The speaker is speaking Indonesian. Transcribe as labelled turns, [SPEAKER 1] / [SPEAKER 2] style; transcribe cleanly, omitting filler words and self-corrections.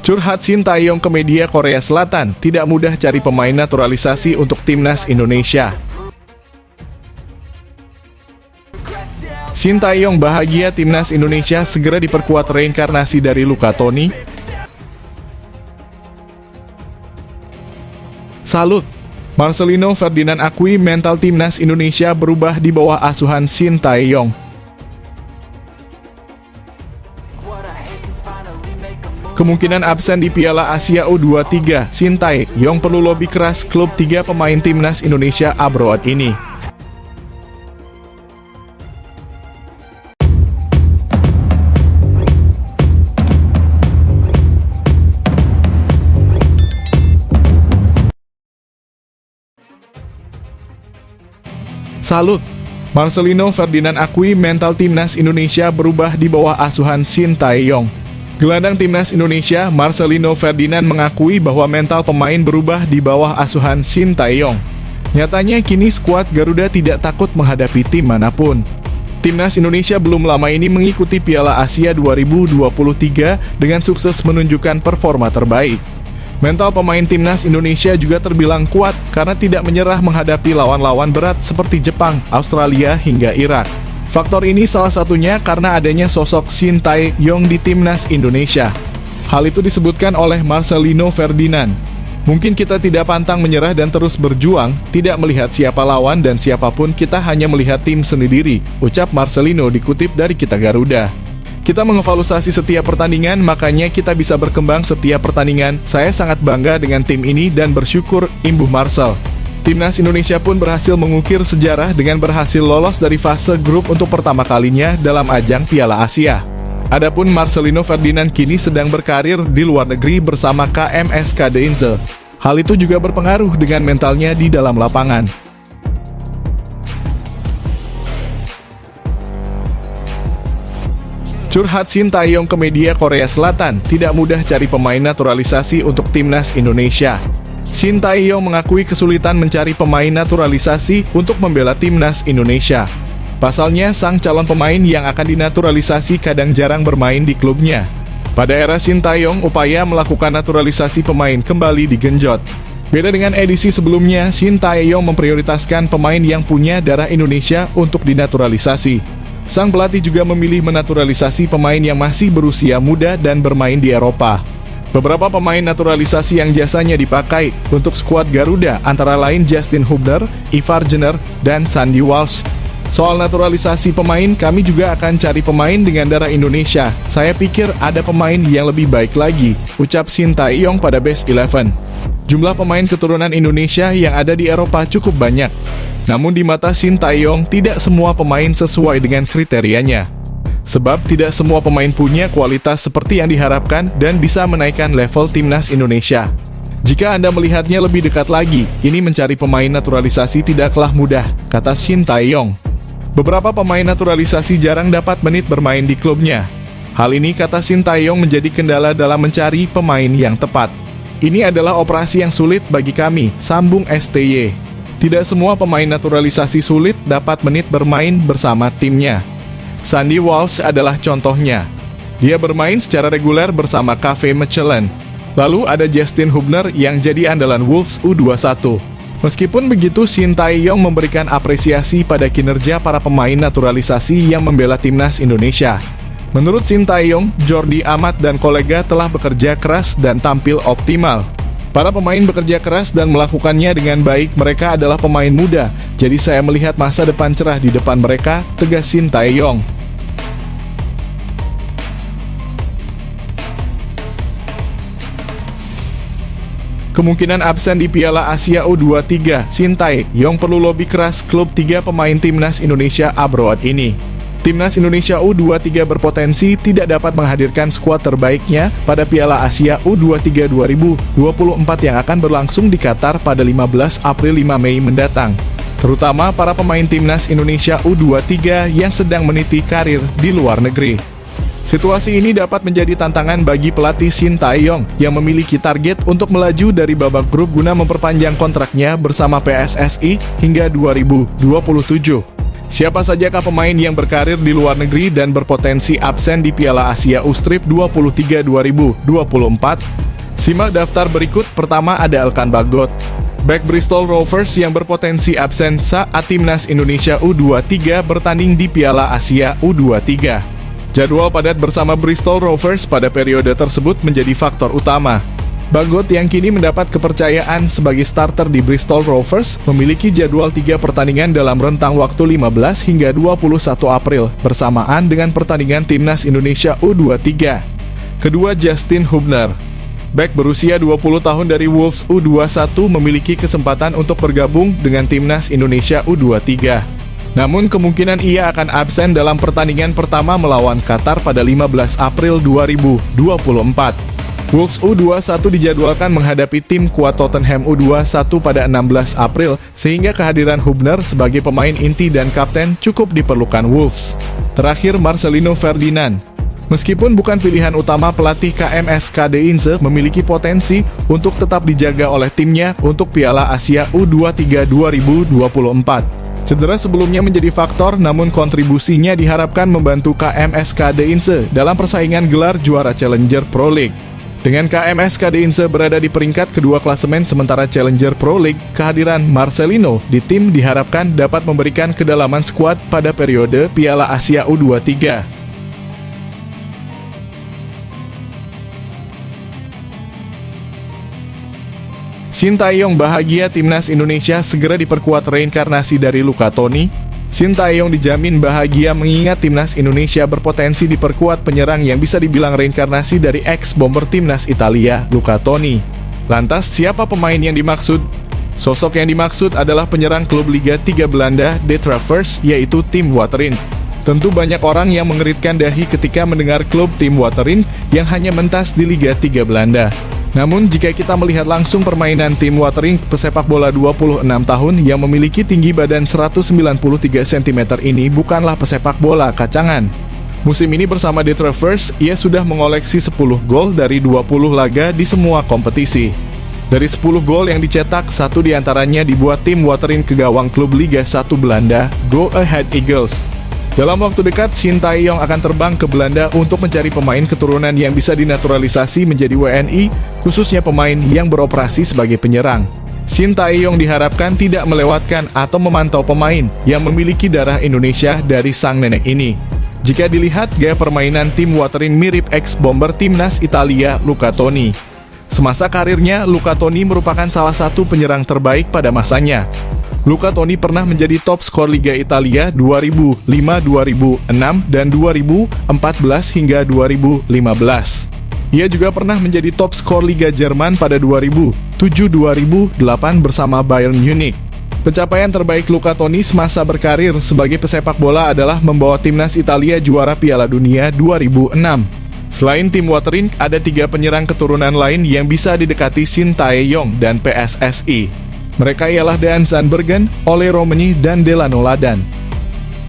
[SPEAKER 1] Curhat Shin Tae-yong ke media Korea Selatan, tidak mudah cari pemain naturalisasi untuk timnas Indonesia. Shin Tae-yong bahagia timnas Indonesia segera diperkuat reinkarnasi dari Luca Toni. Salut! Marcelino Ferdinand akui mental timnas Indonesia berubah di bawah asuhan Shin Tae-yong. Kemungkinan absen di Piala Asia U23, Shin Tae-yong perlu lobi keras klub 3 pemain timnas Indonesia abroad ini. Salut! Marcelino Ferdinand akui mental timnas Indonesia berubah di bawah asuhan Shin Tae-yong. Gelandang timnas Indonesia, Marcelino Ferdinand mengakui bahwa mental pemain berubah di bawah asuhan Shin Tae-yong. Nyatanya kini skuad Garuda tidak takut menghadapi tim manapun. Timnas Indonesia belum lama ini mengikuti Piala Asia 2023 dengan sukses menunjukkan performa terbaik. Mental pemain timnas Indonesia juga terbilang kuat karena tidak menyerah menghadapi lawan-lawan berat seperti Jepang, Australia, hingga Irak. Faktor ini salah satunya karena adanya sosok Shin Tae-yong di timnas Indonesia. Hal itu disebutkan oleh Marcelino Ferdinand. Mungkin kita tidak pantang menyerah dan terus berjuang, tidak melihat siapa lawan dan siapapun, kita hanya melihat tim sendiri, ucap Marcelino dikutip dari Kita Garuda. Kita mengevaluasi setiap pertandingan, makanya kita bisa berkembang setiap pertandingan. Saya sangat bangga dengan tim ini dan bersyukur, imbuh Marcel. Timnas Indonesia pun berhasil mengukir sejarah dengan berhasil lolos dari fase grup untuk pertama kalinya dalam ajang Piala Asia. Adapun Marcelino Ferdinand kini sedang berkarir di luar negeri bersama KMS Kadeinze. Hal itu juga berpengaruh dengan mentalnya di dalam lapangan. Curhat Shin Tae-yong ke media Korea Selatan, tidak mudah cari pemain naturalisasi untuk timnas Indonesia. Shin Tae-yong mengakui kesulitan mencari pemain naturalisasi untuk membela timnas Indonesia. Pasalnya, sang calon pemain yang akan dinaturalisasi kadang jarang bermain di klubnya. Pada era Shin Tae-yong, upaya melakukan naturalisasi pemain kembali digenjot. Beda dengan edisi sebelumnya, Shin Tae-yong memprioritaskan pemain yang punya darah Indonesia untuk dinaturalisasi. Sang pelatih juga memilih menaturalisasi pemain yang masih berusia muda dan bermain di Eropa. Beberapa pemain naturalisasi yang jasanya dipakai untuk skuad Garuda antara lain Justin Hubner, Ivar Jenner, dan Sandy Walsh. Soal naturalisasi pemain, kami juga akan cari pemain dengan darah Indonesia. Saya pikir ada pemain yang lebih baik lagi, ucap Shin Tae-yong pada Best 11. Jumlah pemain keturunan Indonesia yang ada di Eropa cukup banyak. Namun di mata Shin Tae-yong, tidak semua pemain sesuai dengan kriterianya. Sebab tidak semua pemain punya kualitas seperti yang diharapkan dan bisa menaikkan level timnas Indonesia. Jika Anda melihatnya lebih dekat lagi, ini mencari pemain naturalisasi tidaklah mudah, kata Shin Tae-yong. Beberapa pemain naturalisasi jarang dapat menit bermain di klubnya. Hal ini, kata Shin Tae-yong, menjadi kendala dalam mencari pemain yang tepat. Ini adalah operasi yang sulit bagi kami, sambung STY. Tidak semua pemain naturalisasi sulit dapat menit bermain bersama timnya. Sandy Walsh adalah contohnya. Dia bermain secara reguler bersama KV Mechelen. Lalu ada Justin Hubner yang jadi andalan Wolves U21. Meskipun begitu, Shin Tae-yong memberikan apresiasi pada kinerja para pemain naturalisasi yang membela timnas Indonesia. Menurut Shin Tae-yong, Jordi Amat dan kolega telah bekerja keras dan tampil optimal. Para pemain bekerja keras dan melakukannya dengan baik. Mereka adalah pemain muda, jadi saya melihat masa depan cerah di depan mereka, tegas Shin Tae-yong. Kemungkinan absen di Piala Asia U23, Shin Tae-yong perlu lobi keras klub 3 pemain timnas Indonesia abroad ini. Timnas Indonesia U23 berpotensi tidak dapat menghadirkan skuad terbaiknya pada Piala Asia U23 2024 yang akan berlangsung di Qatar pada 15 April 5 Mei mendatang. Terutama para pemain timnas Indonesia U23 yang sedang meniti karir di luar negeri. Situasi ini dapat menjadi tantangan bagi pelatih Shin Tae-yong yang memiliki target untuk melaju dari babak grup guna memperpanjang kontraknya bersama PSSI hingga 2027. Siapa sajakah pemain yang berkarir di luar negeri dan berpotensi absen di Piala Asia U-Strip 23 2024? Simak daftar berikut. Pertama ada Elkan Bagot, bek Bristol Rovers yang berpotensi absen saat timnas Indonesia U23 bertanding di Piala Asia U23. Jadwal padat bersama Bristol Rovers pada periode tersebut menjadi faktor utama. Bagot yang kini mendapat kepercayaan sebagai starter di Bristol Rovers memiliki jadwal 3 pertandingan dalam rentang waktu 15 hingga 21 April bersamaan dengan pertandingan timnas Indonesia U23. Kedua, Justin Hubner, bek berusia 20 tahun dari Wolves U21 memiliki kesempatan untuk bergabung dengan timnas Indonesia U23. Namun kemungkinan ia akan absen dalam pertandingan pertama melawan Qatar pada 15 April 2024. Wolves U21 dijadwalkan menghadapi tim kuat Tottenham U21 pada 16 April, sehingga kehadiran Hubner sebagai pemain inti dan kapten cukup diperlukan Wolves. Terakhir, Marcelino Ferdinand, meskipun bukan pilihan utama pelatih KMS Kadeinze, memiliki potensi untuk tetap dijaga oleh timnya untuk Piala Asia U23 2024. Cedera sebelumnya menjadi faktor, namun kontribusinya diharapkan membantu KMS Kadeinze dalam persaingan gelar juara Challenger Pro League. Dengan KMS Kadeinze berada di peringkat kedua klasemen sementara Challenger Pro League, kehadiran Marcelino di tim diharapkan dapat memberikan kedalaman skuad pada periode Piala Asia U23. Shin Tae-yong bahagia timnas Indonesia segera diperkuat reinkarnasi dari Luca Toni. Shin Tae-yong dijamin bahagia mengingat timnas Indonesia berpotensi diperkuat penyerang yang bisa dibilang reinkarnasi dari ex-bomber timnas Italia, Luca Toni. Lantas, siapa pemain yang dimaksud? Sosok yang dimaksud adalah penyerang klub Liga 3 Belanda, De Travers, yaitu Tim Waterin. Tentu banyak orang yang mengeritkan dahi ketika mendengar klub Tim Waterin yang hanya mentas di Liga 3 Belanda. Namun jika kita melihat langsung permainan Tim Waterin, pesepak bola 26 tahun yang memiliki tinggi badan 193 cm ini bukanlah pesepak bola kacangan. Musim ini bersama De Travers, ia sudah mengoleksi 10 gol dari 20 laga di semua kompetisi. Dari 10 gol yang dicetak, 1 diantaranya dibuat Tim Waterin ke gawang klub Liga 1 Belanda, Go Ahead Eagles. Dalam waktu dekat, Shin Tae-yong akan terbang ke Belanda untuk mencari pemain keturunan yang bisa dinaturalisasi menjadi WNI, khususnya pemain yang beroperasi sebagai penyerang. Shin Tae-yong diharapkan tidak melewatkan atau memantau pemain yang memiliki darah Indonesia dari sang nenek ini. Jika dilihat, gaya permainan Tim Waterin mirip ex-bomber timnas Italia, Luca Toni. Semasa karirnya, Luca Toni merupakan salah satu penyerang terbaik pada masanya. Luca Toni pernah menjadi top skor Liga Italia 2005, 2006, dan 2014 hingga 2015. Ia juga pernah menjadi top skor Liga Jerman pada 2007-2008 bersama Bayern Munich. Pencapaian terbaik Luca Toni semasa berkarir sebagai pesepak bola adalah membawa timnas Italia juara Piala Dunia 2006. Selain Tim Waterin, ada 3 penyerang keturunan lain yang bisa didekati Shin Tae-yong dan PSSI. Mereka ialah Dean Zandbergen, Ole Romani, dan Delano Ladan.